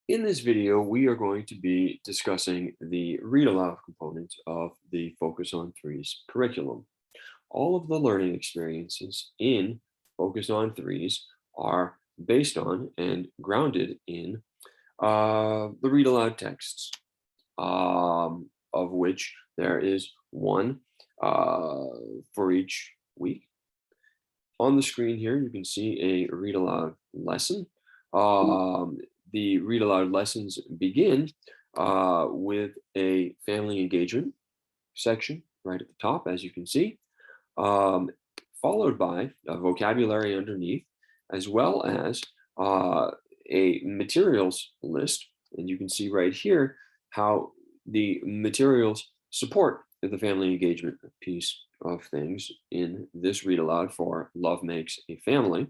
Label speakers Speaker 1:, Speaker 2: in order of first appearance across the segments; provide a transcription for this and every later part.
Speaker 1: In this video, we are going to be discussing the read aloud component of the Focus on Threes curriculum. All of the learning experiences in Focus on Threes are based on and grounded in the read aloud texts, of which there is one for each week. On the screen here, you can see a read aloud lesson. Um, the read aloud lessons begin with a family engagement section right at the top, as you can see, um, followed by a vocabulary underneath, as well as a materials list. And you can see right here how the materials support the family engagement piece of things in this read aloud for Love Makes a Family.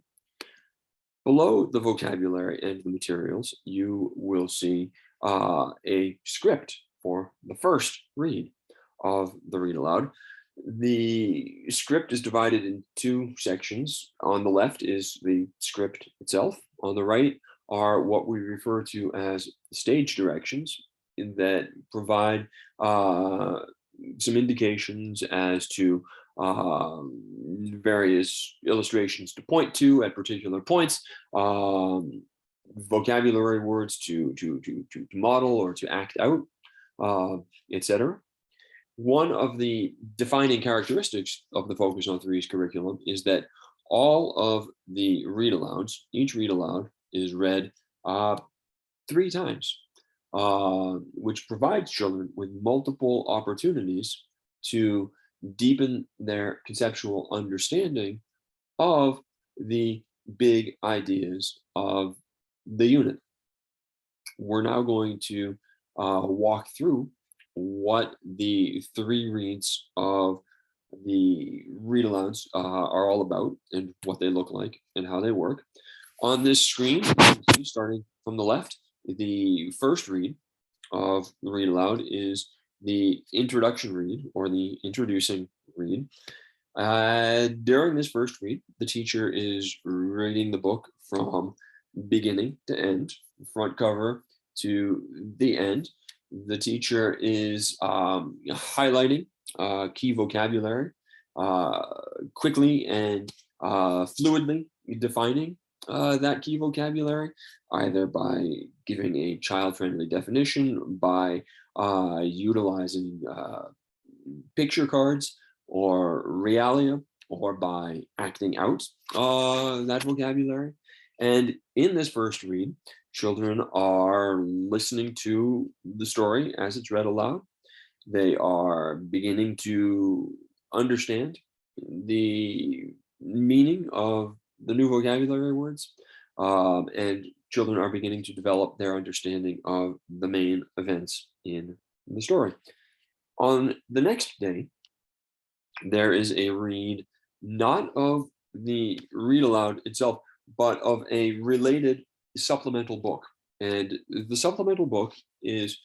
Speaker 1: Below the vocabulary and the materials, you will see a script for the first read of the read aloud. The script is divided in two sections. On the left is the script itself. On the right are what we refer to as stage directions that provide some indications as to various illustrations to point to at particular points, vocabulary words to model or to act out, etc. One of the defining characteristics of the Focus on Threes curriculum is that all of the read-alouds, each read-aloud is read 3 times, which provides children with multiple opportunities to deepen their conceptual understanding of the big ideas of the unit. We're now going to walk through what the 3 reads of the read-alouds are all about and what they look like and how they work. On this screen, you can see, starting from the left, the first read of the read-aloud is the introduction read or the introducing read. During this first read, the teacher is reading the book from beginning to end, front cover to the end. The teacher is highlighting key vocabulary, quickly and fluidly defining that key vocabulary, either by giving a child-friendly definition, by utilizing picture cards or realia, or by acting out that vocabulary. And in this first read, children are listening to the story as it's read aloud. They are beginning to understand the meaning of the new vocabulary words, and children are beginning to develop their understanding of the main events in the story. On the next day, there is a read not of the read aloud itself, but of a related supplemental book. And the supplemental book is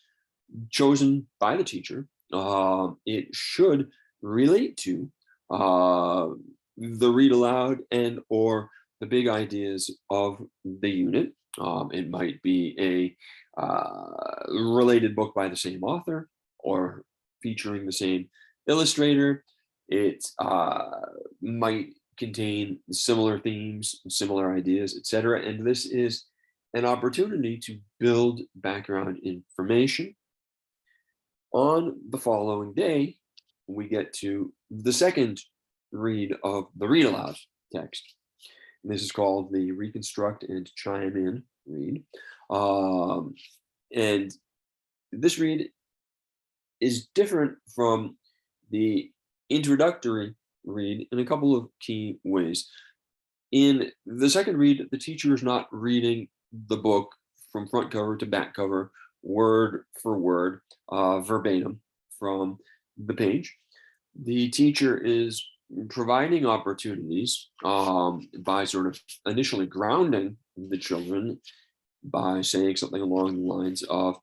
Speaker 1: chosen by the teacher. It should relate to the read aloud and or the big ideas of the unit. It might be a related book by the same author or featuring the same illustrator. It might contain similar themes, similar ideas, etc. And this is an opportunity to build background information. On the following day, we get to the second read of the read aloud text. And this is called the Reconstruct and Chime In read. And this read is different from the introductory read in a couple of key ways. In the second read, the teacher is not reading the book from front cover to back cover, word for word, verbatim from the page. The teacher is providing opportunities by sort of initially grounding the children by saying something along the lines of,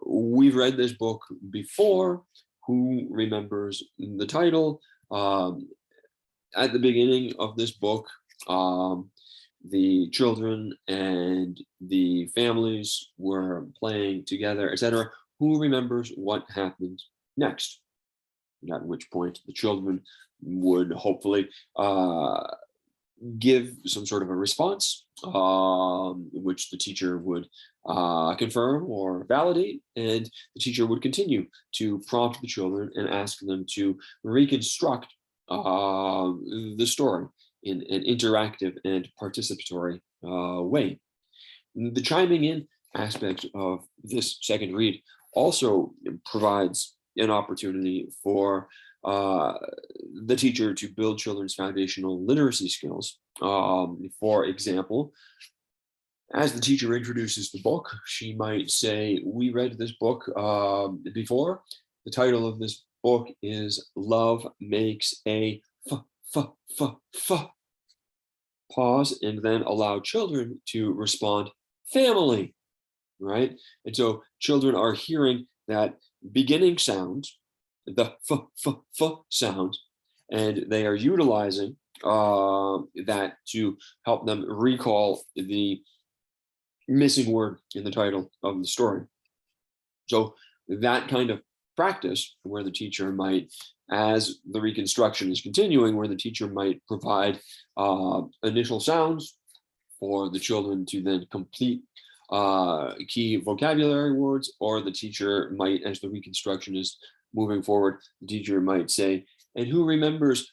Speaker 1: we've read this book before, who remembers the title? At the beginning of this book, the children and the families were playing together, etc. Who remembers what happened next? At which point the children would hopefully give some sort of a response, which the teacher would confirm or validate, and the teacher would continue to prompt the children and ask them to reconstruct the story in an interactive and participatory way. The chiming in aspect of this second read also provides an opportunity for the teacher to build children's foundational literacy skills. For example, as the teacher introduces the book, she might say, "We read this book before. The title of this book is Love Makes a F, F, F, F." Pause and then allow children to respond, "Family," right? And so children are hearing that beginning sound, the F, F, F sound, and they are utilizing that to help them recall the missing word in the title of the story. So that kind of practice where the teacher might, as the reconstruction is continuing, where the teacher might provide initial sounds for the children to then complete key vocabulary words, or the teacher might, as the reconstruction is moving forward, the teacher might say, "And who remembers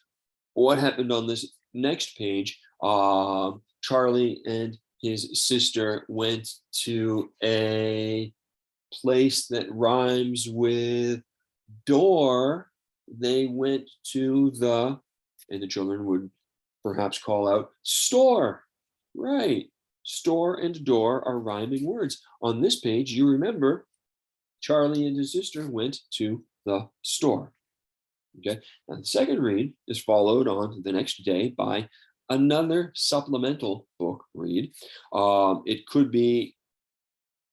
Speaker 1: what happened on this next page? Charlie and his sister went to a place that rhymes with door. They went to the," and the children would perhaps call out, "Store." Right. Store and door are rhyming words. On this page, you remember Charlie and his sister went to the store. Okay. Now the second read is followed on the next day by another supplemental book read. It could be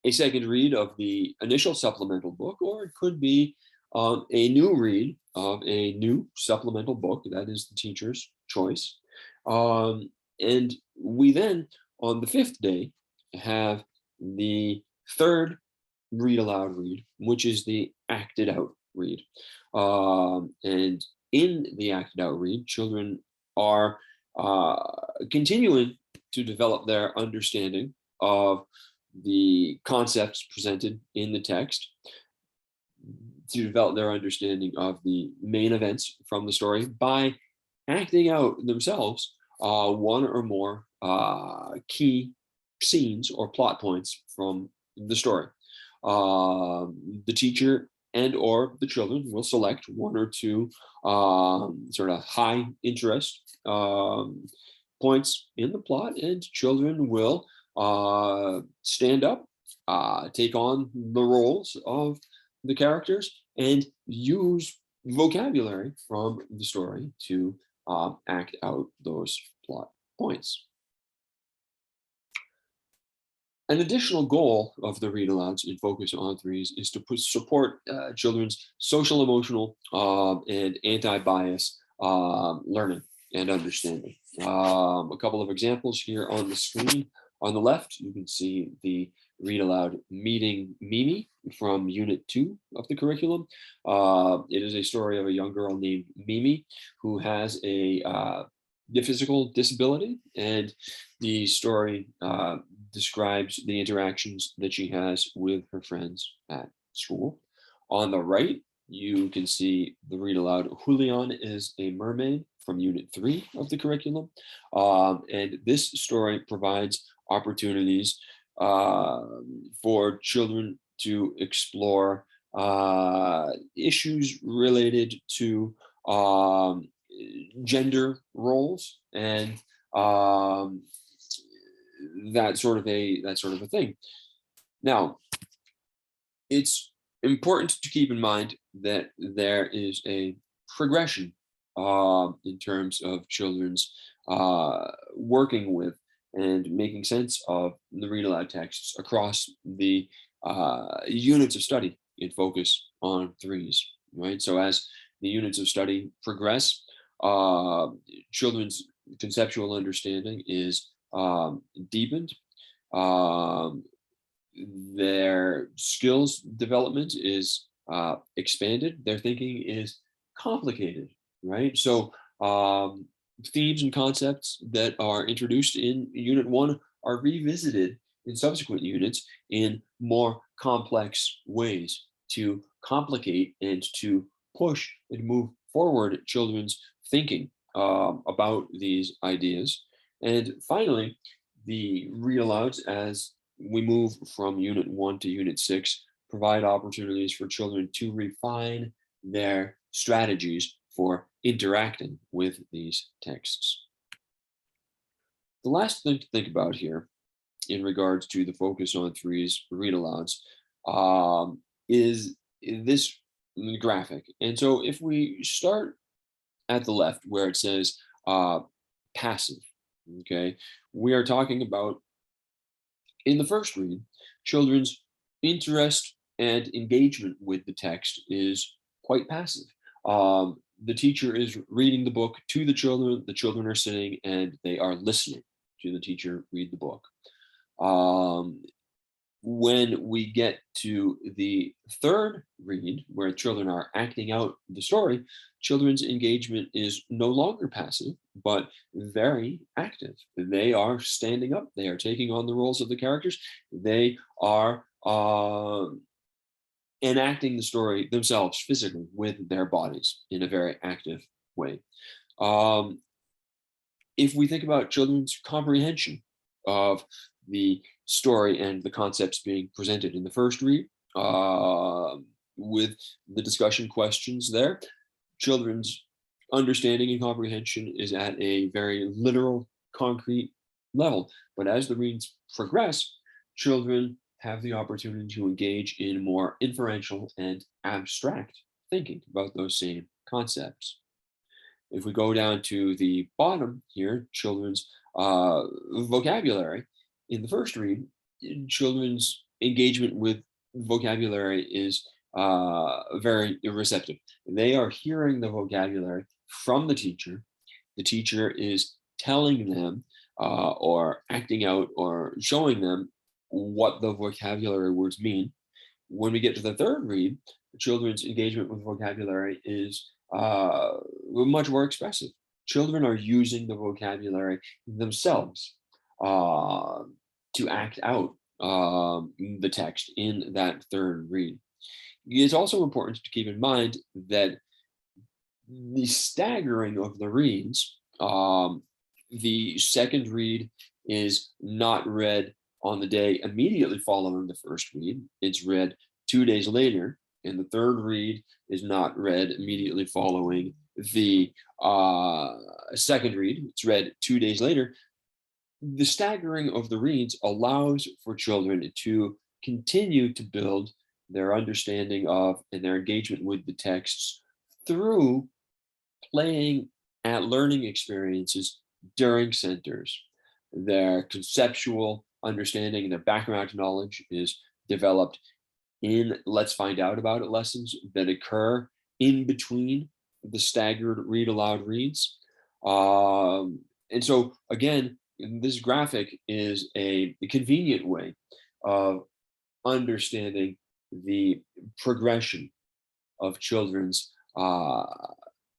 Speaker 1: a second read of the initial supplemental book, or it could be a new read of a new supplemental book. That is the teacher's choice. And we then, on the fifth day, have the third read aloud read, which is the acted out read. And in the acted out read, children are continuing to develop their understanding of the concepts presented in the text, to develop their understanding of the main events from the story by acting out themselves one or more key scenes or plot points from the story. The teacher and or the children will select one or two sort of high interest points in the plot, and children will stand up, take on the roles of the characters, and use vocabulary from the story to act out those plot points. An additional goal of the read-alouds in Focus on Threes is to support children's social, emotional, and anti-bias learning and understanding. A couple of examples here on the screen. On the left, you can see the read-aloud Meeting Mimi from Unit 2 of the curriculum. It is a story of a young girl named Mimi who has a physical disability, and the story describes the interactions that she has with her friends at school. On the right, you can see the read aloud Julian Is a Mermaid from Unit 3 of the curriculum. And this story provides opportunities for children to explore issues related to gender roles and that sort of a thing. Now, it's important to keep in mind that there is a progression in terms of children's working with and making sense of the read aloud texts across the units of study in Focus on Threes, right? So as the units of study progress, children's conceptual understanding is deepened. Um, their skills development is expanded. Their thinking is complicated, right? So themes and concepts that are introduced in Unit 1 are revisited in subsequent units in more complex ways to complicate and to push and move forward children's thinking about these ideas. And finally, the read-alouds, as we move from Unit 1 to Unit 6, provide opportunities for children to refine their strategies for interacting with these texts. The last thing to think about here in regards to the focus on threes read-alouds is this graphic. And so if we start at the left where it says passive, okay, we are talking about in the first read, children's interest and engagement with the text is quite passive. The teacher is reading the book to the children are sitting and they are listening to the teacher read the book. When we get to the third read, where children are acting out the story, children's engagement is no longer passive, but very active. They are standing up, they are taking on the roles of the characters, they are enacting the story themselves physically with their bodies in a very active way. If we think about children's comprehension of the story and the concepts being presented in the first read, with the discussion questions there, children's understanding and comprehension is at a very literal, concrete level. But as the reads progress, children have the opportunity to engage in more inferential and abstract thinking about those same concepts. If we go down to the bottom here, children's vocabulary, in the first read, children's engagement with vocabulary is very receptive. They are hearing the vocabulary from the teacher. The teacher is telling them or acting out or showing them what the vocabulary words mean. When we get to the third read, the children's engagement with vocabulary is much more expressive. Children are using the vocabulary themselves to act out the text in that third read. It's also important to keep in mind that the staggering of the reads, the second read is not read on the day immediately following the first read. It's read 2 days later, and the third read is not read immediately following the second read. It's read 2 days later. The staggering of the reads allows for children to continue to build their understanding of and their engagement with the texts through playing at learning experiences during centers. Their conceptual understanding and their background knowledge is developed in Let's Find Out About It lessons that occur in between the staggered read aloud reads. And so again, this graphic is a convenient way of understanding the progression of children's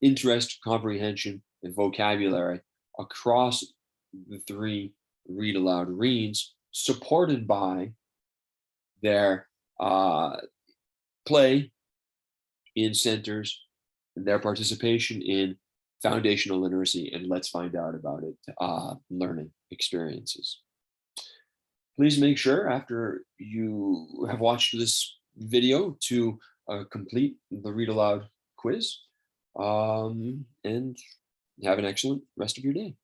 Speaker 1: interest, comprehension, and vocabulary across the 3 read aloud reads, supported by their play in centers, and their participation in foundational literacy and Let's Find Out About It learning experiences. Please make sure after you have watched this video to complete the read aloud quiz, and have an excellent rest of your day.